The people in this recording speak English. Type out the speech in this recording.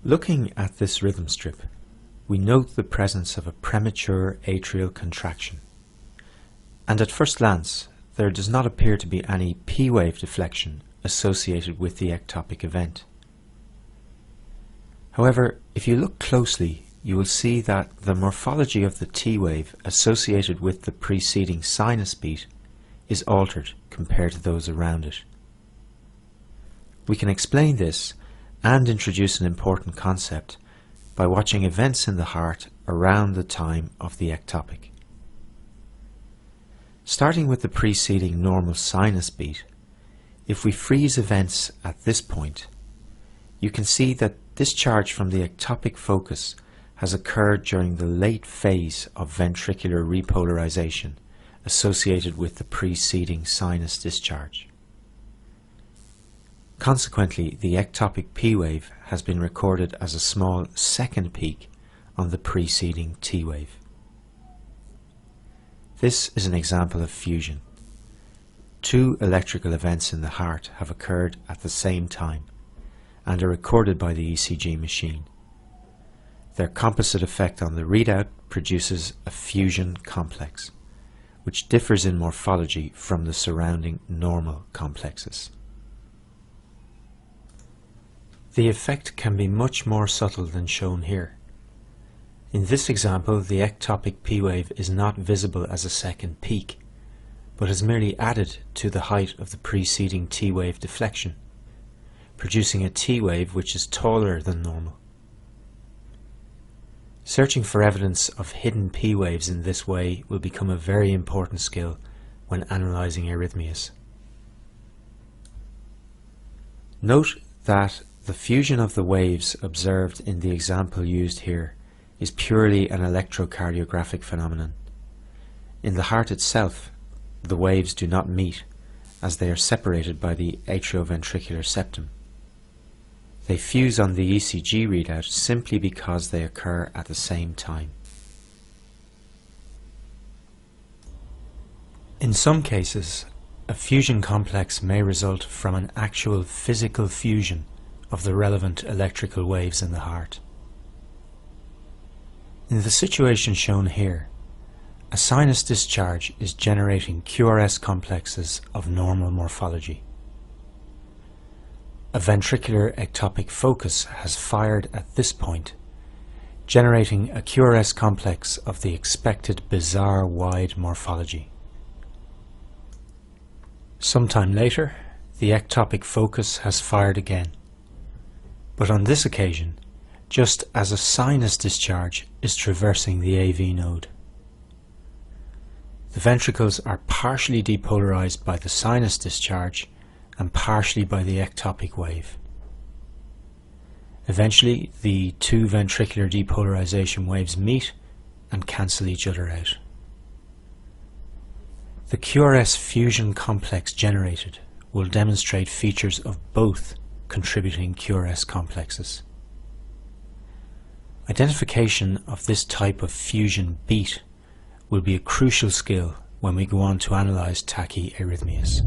Looking at this rhythm strip, we note the presence of a premature atrial contraction, and at first glance there does not appear to be any P-wave deflection associated with the ectopic event. However, if you look closely, you will see that the morphology of the T-wave associated with the preceding sinus beat is altered compared to those around it. We can explain this and introduce an important concept by watching events in the heart around the time of the ectopic. Starting with the preceding normal sinus beat, if we freeze events at this point, you can see that discharge from the ectopic focus has occurred during the late phase of ventricular repolarization associated with the preceding sinus discharge. Consequently, the ectopic P-wave has been recorded as a small second peak on the preceding T-wave. This is an example of fusion. Two electrical events in the heart have occurred at the same time and are recorded by the ECG machine. Their composite effect on the readout produces a fusion complex, which differs in morphology from the surrounding normal complexes. The effect can be much more subtle than shown here. In this example, the ectopic P-wave is not visible as a second peak, but is merely added to the height of the preceding T-wave deflection, producing a T-wave which is taller than normal. Searching for evidence of hidden P-waves in this way will become a very important skill when analysing arrhythmias. Note that the fusion of the waves observed in the example used here is purely an electrocardiographic phenomenon. In the heart itself, the waves do not meet, as they are separated by the atrioventricular septum. They fuse on the ECG readout simply because they occur at the same time. In some cases, a fusion complex may result from an actual physical fusion of the relevant electrical waves in the heart. In the situation shown here, a sinus discharge is generating QRS complexes of normal morphology. A ventricular ectopic focus has fired at this point, generating a QRS complex of the expected bizarre wide morphology. Sometime later, the ectopic focus has fired again, but on this occasion, just as a sinus discharge is traversing the AV node. The ventricles are partially depolarized by the sinus discharge and partially by the ectopic wave. Eventually, the two ventricular depolarization waves meet and cancel each other out. The QRS fusion complex generated will demonstrate features of both contributing QRS complexes. Identification of this type of fusion beat will be a crucial skill when we go on to analyze tachyarrhythmias.